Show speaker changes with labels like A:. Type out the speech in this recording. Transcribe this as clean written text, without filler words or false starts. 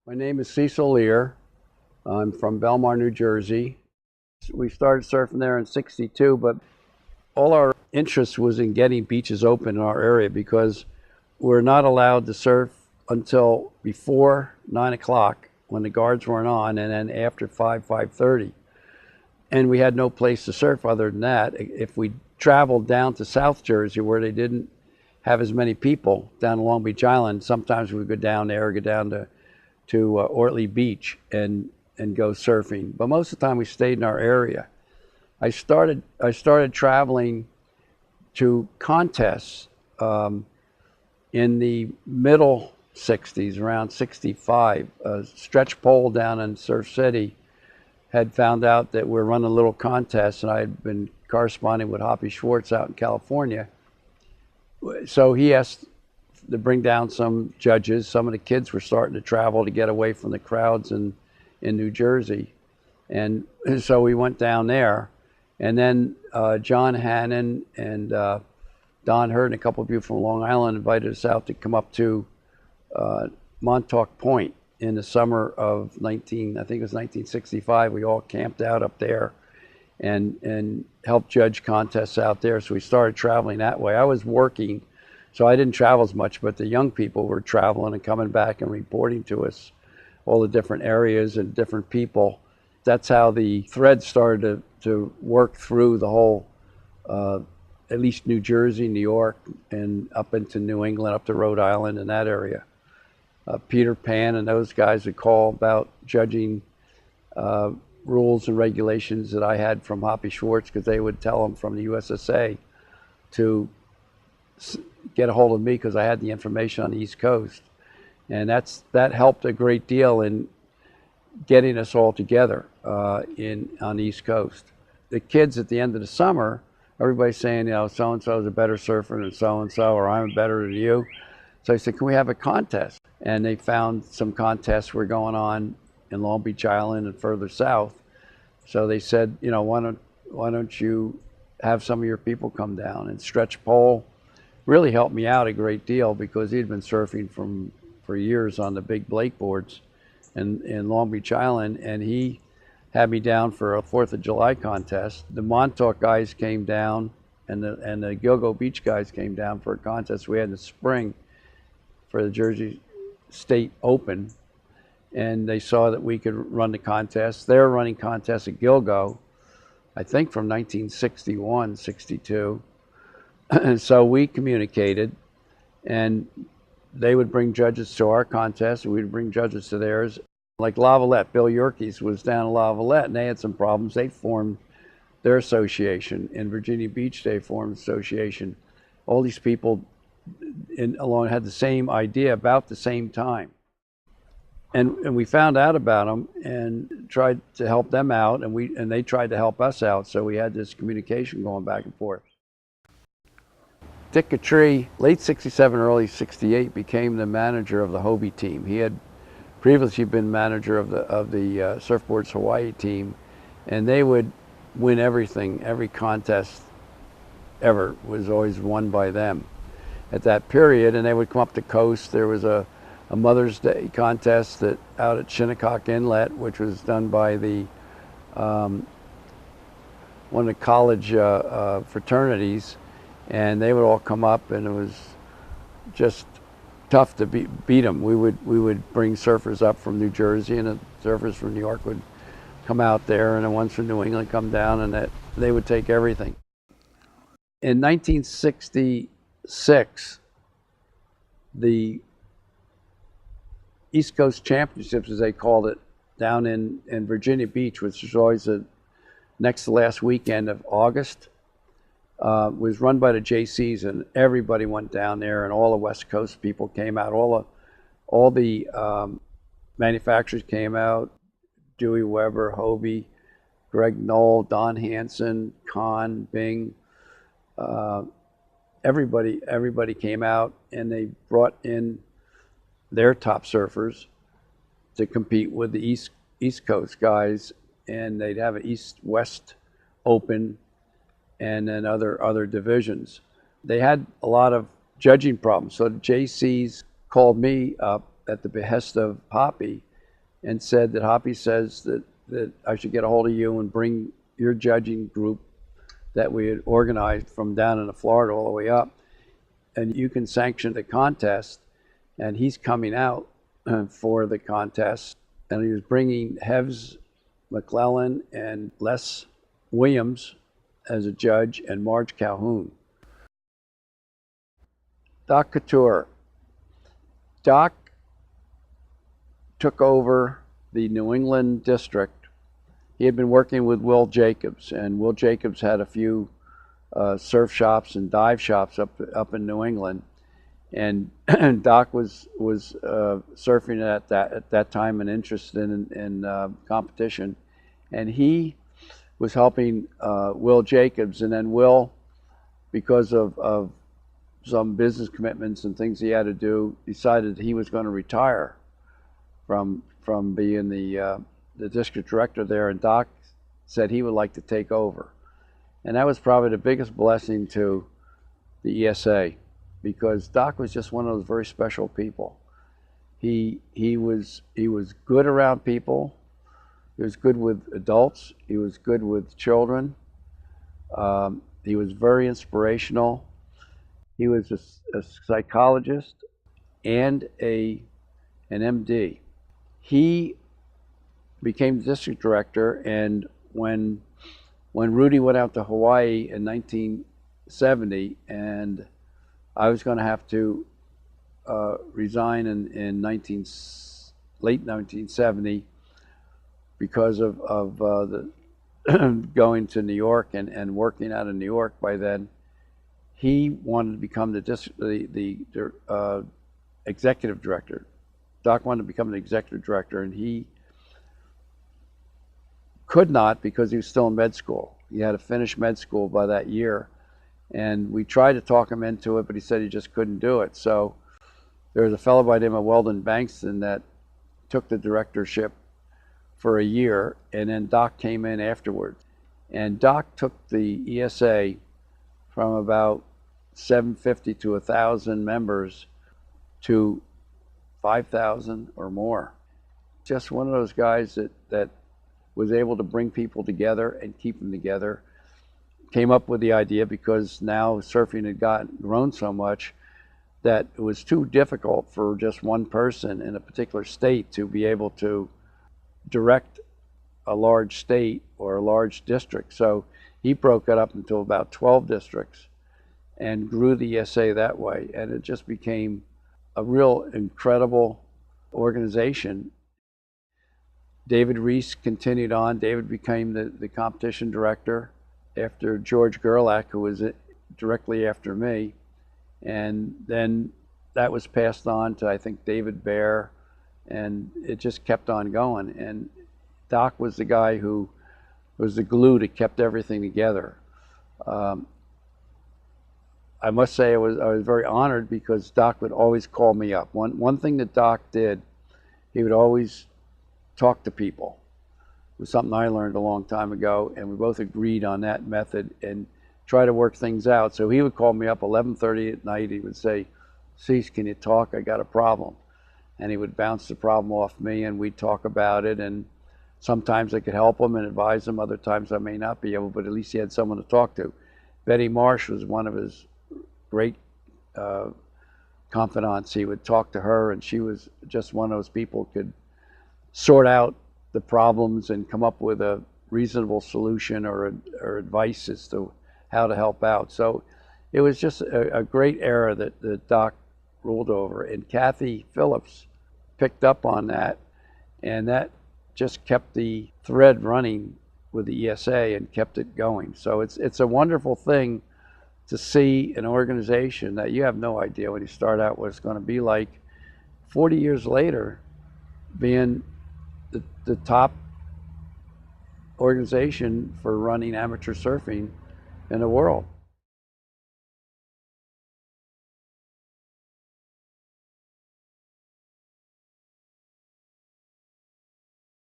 A: My name is Cecil Lear. I'm from Belmar, New Jersey. We started surfing there in '62, but all our interest was in getting beaches open in our area because we're not allowed to surf until before 9 o'clock when the guards weren't on, and then after 5:30. And we had no place to surf other than that. If we traveled down to South Jersey where they didn't have as many people, down Long Beach Island, sometimes we would go down there, go down to Ortley Beach and go surfing. But most of the time we stayed in our area. I started traveling to contests in the middle '60s, around '65. Stretch Pole down in Surf City had found out that we're running a little contest, and I had been corresponding with Hoppy Schwartz out in California. So he asked to bring down some judges. Some of the kids were starting to travel to get away from the crowds in New Jersey. And so we went down there. And then John Hannon and Don Hurd and a couple of people from Long Island invited us out to come up to Montauk Point in the summer of I think it was 1965. We all camped out up there and helped judge contests out there. So we started traveling that way. I was working, so I didn't travel as much, but the young people were traveling and coming back and reporting to us all the different areas and different people. That's how the thread started to work through the whole, at least New Jersey, New York, and up into New England, up to Rhode Island and that area. Peter Pan and those guys would call about judging rules and regulations that I had from Hoppy Schwartz, because they would tell them from the USSA to get a hold of me because I had the information on the East Coast. And that helped a great deal in getting us all together on the East Coast. The kids at the end of the summer, everybody's saying, so-and-so is a better surfer than so-and-so, or I'm better than you. So I said, can we have a contest? And they found some contests were going on in Long Beach Island and further south. So they said, why don't you have some of your people come down? And Stretch Pole really helped me out a great deal because he'd been surfing for years on the big Blake boards in Long Beach Island, and he had me down for a 4th of July contest. The Montauk guys came down, and the Gilgo Beach guys came down for a contest we had in the spring for the Jersey State Open, and they saw that we could run the contest. They were running contests at Gilgo, I think from 1961, '62. And so we communicated, and they would bring judges to our contest, and we'd bring judges to theirs. Like Lavalette, Bill Yerkes was down in Lavalette, and they had some problems. They formed their association. In Virginia Beach, they formed an association. All these people alone had the same idea about the same time. And we found out about them and tried to help them out, and they tried to help us out. So we had this communication going back and forth. Dick Catree, late '67, early '68, became the manager of the Hobie team. He had previously been manager of the Surfboards Hawaii team, and they would win everything. Every contest ever was always won by them at that period. And they would come up the coast. There was a Mother's Day contest out at Shinnecock Inlet, which was done by one of the college fraternities. And they would all come up, and it was just tough to beat them. We would bring surfers up from New Jersey, and the surfers from New York would come out there, and the ones from New England come down, and they would take everything. In 1966, the East Coast Championships, as they called it, down in Virginia Beach, which was always the next to last weekend of August, was run by the JCs, and everybody went down there, and all the West Coast people came out. All the manufacturers came out: Dewey Weber, Hobie, Greg Knoll, Don Hansen, Kahn, Bing. Everybody came out, and they brought in their top surfers to compete with the East Coast guys, and they'd have an East-West Open and then other divisions. They had a lot of judging problems. So the JCs called me up at the behest of Hoppy and said that Hoppy says that I should get a hold of you and bring your judging group that we had organized from down in Florida all the way up, and you can sanction the contest. And he's coming out for the contest, and he was bringing Hevs McClellan and Les Williams as a judge, and Marge Calhoun. Doc Couture. Doc took over the New England district. He had been working with Will Jacobs, and Will Jacobs had a few surf shops and dive shops up in New England. And Doc was surfing at that time and interested in competition, and he was helping Will Jacobs. And then Will, because of some business commitments and things he had to do, decided he was going to retire from being the district director there. And Doc said he would like to take over, and that was probably the biggest blessing to the ESA, because Doc was just one of those very special people. He was good around people. He was good with adults. He was good with children. He was very inspirational. He was a psychologist and an MD. He became district director, and when Rudy went out to Hawaii in 1970, and I was going to have to resign in late 1970 because of the going to New York and working out of New York by then. He wanted to become the executive director. Doc wanted to become the executive director, and he could not because he was still in med school. He had to finish med school by that year. And we tried to talk him into it, but he said he just couldn't do it. So there was a fellow by the name of Weldon Bankston that took the directorship for a year, and then Doc came in afterwards. And Doc took the ESA from about 750 to 1,000 members to 5,000 or more. Just one of those guys that was able to bring people together and keep them together. Came up with the idea because now surfing had grown so much that it was too difficult for just one person in a particular state to be able to direct a large state or a large district. So he broke it up into about 12 districts and grew the ESA that way. And it just became a real incredible organization. David Reese continued on. David became the competition director after George Gerlach, who was directly after me. And then that was passed on to, I think, David Baer, and it just kept on going. And Doc was the guy who was the glue that kept everything together. I must say I was very honored because Doc would always call me up. One thing that Doc did, he would always talk to people. It was something I learned a long time ago, and we both agreed on that method and try to work things out. So he would call me up 11:30 at night. He would say, "Cece, can you talk? I got a problem." And he would bounce the problem off me, and we'd talk about it. And sometimes I could help him and advise him. Other times I may not be able, but at least he had someone to talk to. Betty Marsh was one of his great confidants. He would talk to her, and she was just one of those people who could sort out the problems and come up with a reasonable solution or advice as to how to help out. So it was just a great era that Doc ruled over. And Kathy Phillips picked up on that, and that just kept the thread running with the ESA and kept it going. So it's a wonderful thing to see an organization that you have no idea when you start out what it's going to be like 40 years later being the top organization for running amateur surfing in the world.